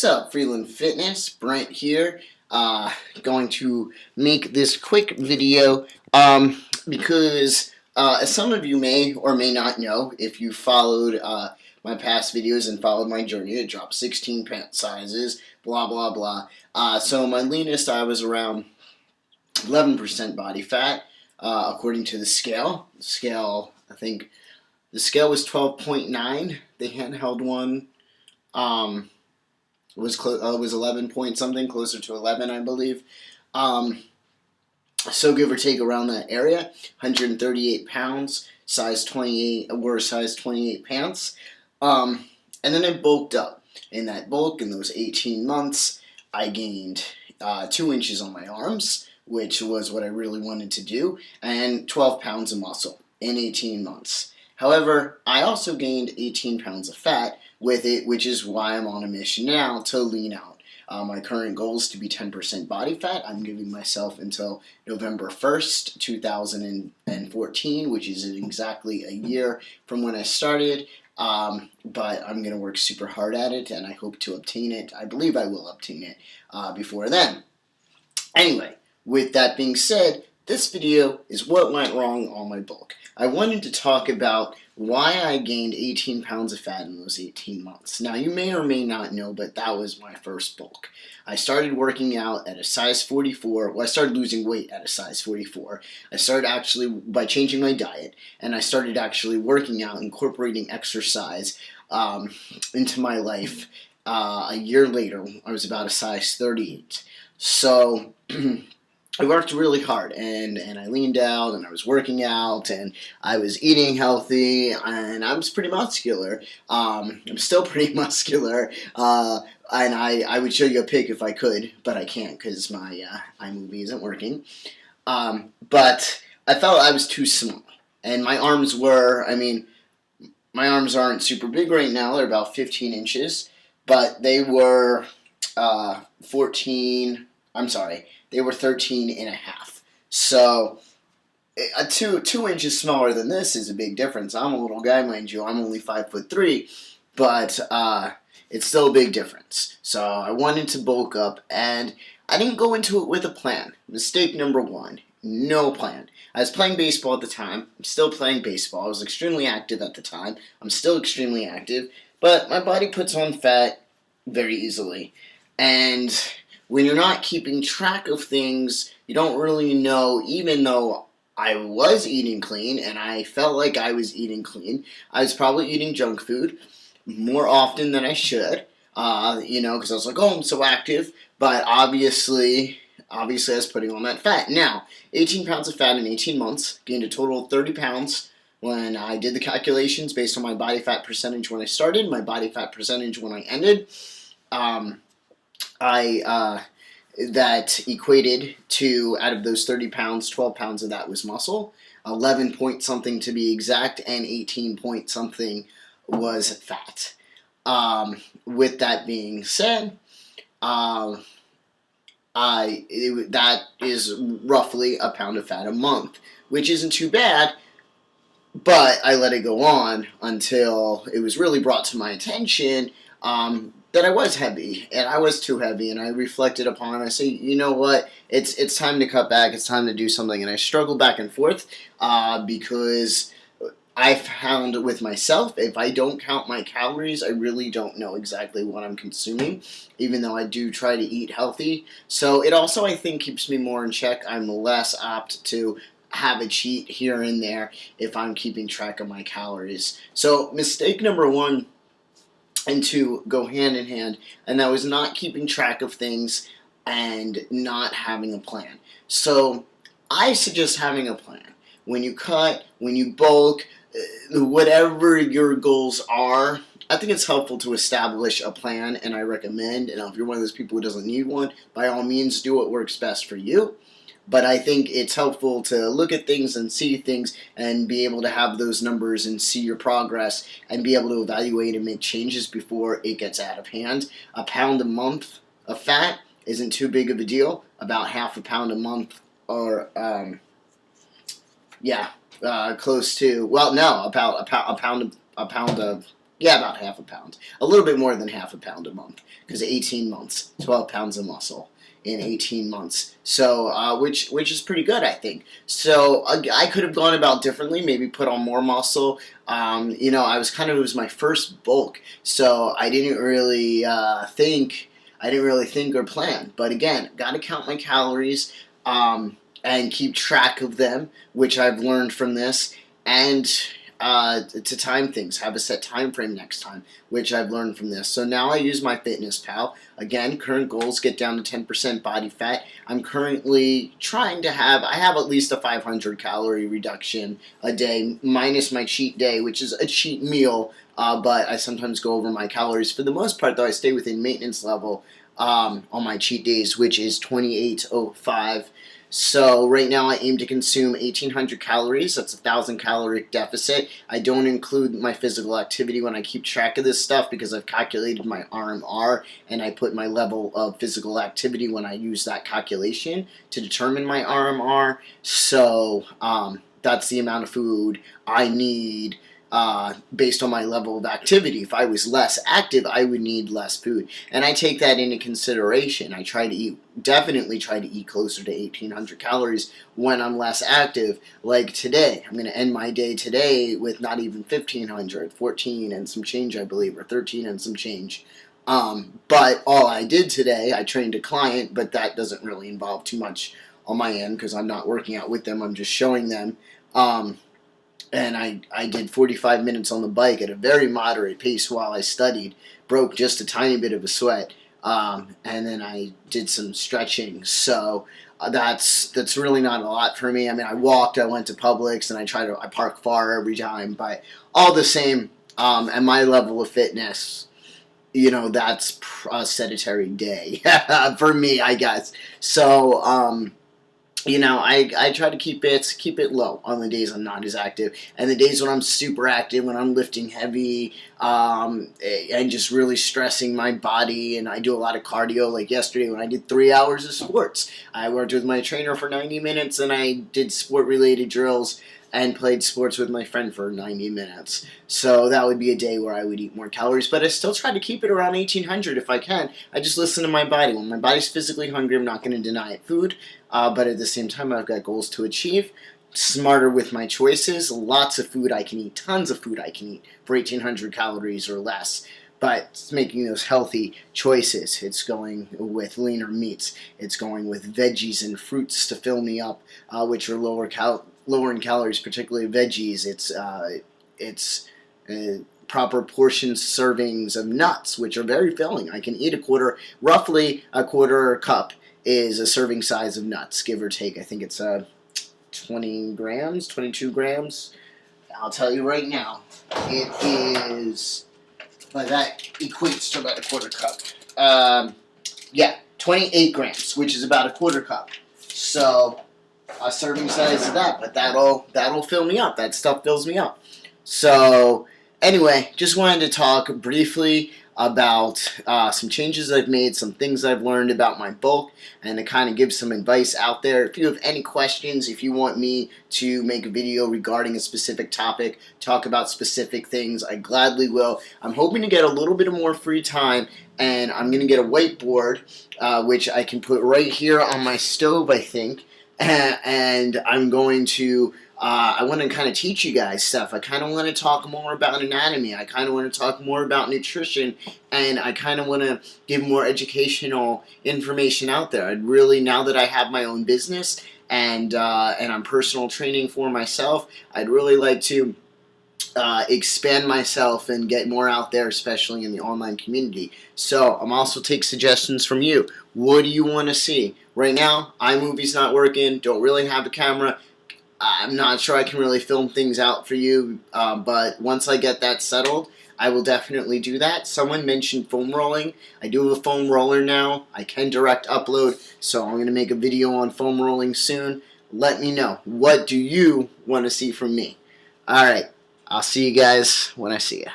What's up, Freeland Fitness? Brent here. Going to make this quick video because as some of you may or may not know, if you followed my past videos and followed my journey, I dropped 16 pant sizes, blah blah blah. So my leanest, I was around 11% body fat, according to the scale. I think the scale was 12.9. The handheld one. Was 11 point something, closer to 11, I believe. So give or take around that area. 138 pounds, size 28, wore size 28 pants. And then I bulked up. In that bulk, in those 18 months, I gained 2 inches on my arms, which was what I really wanted to do, and 12 pounds of muscle in 18 months. However, I also gained 18 pounds of fat with it, which is why I'm on a mission now to lean out. My current goal is to be 10% body fat. I'm giving myself until November 1st, 2014, which is exactly a year from when I started. But I'm going to work super hard at it, and I hope to obtain it. I believe I will obtain it before then. Anyway, with that being said, this video is what went wrong on my bulk. I wanted to talk about why I gained 18 pounds of fat in those 18 months. Now, you may or may not know, but that was my first bulk. I started working out at a size 44. Well, I started losing weight at a size 44. I started actually by changing my diet, and I started actually working out, incorporating exercise into my life. A year later, I was about a size 38. So I worked really hard, and I leaned out, and I was working out, and I was eating healthy, and I was pretty muscular. I'm still pretty muscular, and I would show you a pic if I could, but I can't because my iMovie isn't working. But I felt I was too small, and my arms were, my arms aren't super big right now. They're about 15 inches, but they were 13 and a half. So, 2 inches smaller than this is a big difference. I'm a little guy, mind you. I'm only 5'3", but it's still a big difference. So I wanted to bulk up, and I didn't go into it with a plan. Mistake number one, no plan. I was playing baseball at the time. I'm still playing baseball. I was extremely active at the time. I'm still extremely active, but my body puts on fat very easily. And when you're not keeping track of things, you don't really know. Even though I was eating clean, and I felt like I was eating clean, I was probably eating junk food more often than I should, because I was like, oh, I'm so active, but obviously I was putting on that fat. Now, 18 pounds of fat in 18 months, gained a total of 30 pounds when I did the calculations based on my body fat percentage when I started, my body fat percentage when I ended. That equated to, out of those 30 pounds, 12 pounds of that was muscle, 11 point something to be exact, and 18 point something was fat. With that being said, that is roughly a pound of fat a month, which isn't too bad. But I let it go on until it was really brought to my attention that I was heavy, and I was too heavy, and I reflected upon it. I say, you know what, it's time to cut back, it's time to do something, and I struggled back and forth because I found with myself, if I don't count my calories, I really don't know exactly what I'm consuming, even though I do try to eat healthy. So it also, I think, keeps me more in check. I'm less apt to have a cheat here and there if I'm keeping track of my calories. So mistake number one and two go hand in hand, and that was not keeping track of things and not having a plan. So I suggest having a plan. When you cut, when you bulk, whatever your goals are, I think it's helpful to establish a plan, and I recommend, and if you're one of those people who doesn't need one, by all means do what works best for you. But I think it's helpful to look at things and see things and be able to have those numbers and see your progress and be able to evaluate and make changes before it gets out of hand. A pound a month of fat isn't too big of a deal. About half a pound a month, or close to, well, no, about a pound of Yeah, about half a pound. A little bit more than half a pound a month. Because 18 months, 12 pounds of muscle in 18 months. So, which is pretty good, I think. So, I could have gone about differently, maybe put on more muscle. I was it was my first bulk, so I didn't really think or plan. But again, got to count my calories and keep track of them, which I've learned from this, and to time things, have a set time frame next time, which I've learned from this. So now I use MyFitnessPal. Again, current goals, get down to 10% body fat. I'm currently trying to I have at least a 500 calorie reduction a day, minus my cheat day, which is a cheat meal, but I sometimes go over my calories. For the most part, though, I stay within maintenance level on my cheat days, which is 2805. So right now I aim to consume 1,800 calories. That's a 1,000 caloric deficit. I don't include my physical activity when I keep track of this stuff because I've calculated my RMR and I put my level of physical activity when I use that calculation to determine my RMR. So that's the amount of food I need based on my level of activity. If I was less active, I would need less food. And I take that into consideration. I definitely try to eat closer to 1,800 calories when I'm less active. Like today, I'm going to end my day today with not even 1,500, 14 and some change, I believe, or 13 and some change. But all I did today, I trained a client, but that doesn't really involve too much on my end because I'm not working out with them. I'm just showing them. And I did 45 minutes on the bike at a very moderate pace while I studied, broke just a tiny bit of a sweat, and then I did some stretching. So that's really not a lot for me. I mean, I walked, I went to Publix, and I park far every time, but all the same, at my level of fitness, that's a sedentary day for me, I guess. So, I try to keep it low on the days I'm not as active, and the days when I'm super active, when I'm lifting heavy, and just really stressing my body, and I do a lot of cardio. Like yesterday when I did 3 hours of sports, I worked with my trainer for 90 minutes, and I did sport-related drills and played sports with my friend for 90 minutes. So that would be a day where I would eat more calories, but I still try to keep it around 1,800 if I can. I just listen to my body. When my body's physically hungry, I'm not going to deny it food, but at the same time, I've got goals to achieve. Smarter with my choices. Lots of food I can eat, tons of food I can eat for 1,800 calories or less. But it's making those healthy choices. It's going with leaner meats. It's going with veggies and fruits to fill me up, which are lower in calories, particularly veggies. It's proper portion servings of nuts, which are very filling. I can eat roughly a quarter cup is a serving size of nuts, give or take. I think it's 20 grams, 22 grams. I'll tell you right now, it is, that equates to about a quarter cup. 28 grams, which is about a quarter cup. So, a serving size of that, but that'll fill me up. That stuff fills me up. So, anyway, just wanted to talk briefly about some changes I've made, some things I've learned about my bulk, and to kind of give some advice out there. If you have any questions, if you want me to make a video regarding a specific topic, talk about specific things, I gladly will. I'm hoping to get a little bit of more free time, and I'm going to get a whiteboard, which I can put right here on my stove, I think, and I'm going to I want to kind of teach you guys stuff. I kind of want to talk more about anatomy. I kind of want to talk more about nutrition, and I kind of want to give more educational information out there. I'd really, now that I have my own business and I'm personal training for myself, I'd really like to expand myself and get more out there, especially in the online community. So I'm also take suggestions from you. What do you want to see? Right now, iMovie's not working. Don't really have a camera. I'm not sure I can really film things out for you, but once I get that settled, I will definitely do that. Someone mentioned foam rolling. I do have a foam roller now. I can direct upload, so I'm going to make a video on foam rolling soon. Let me know. What do you want to see from me? Alright, I'll see you guys when I see you.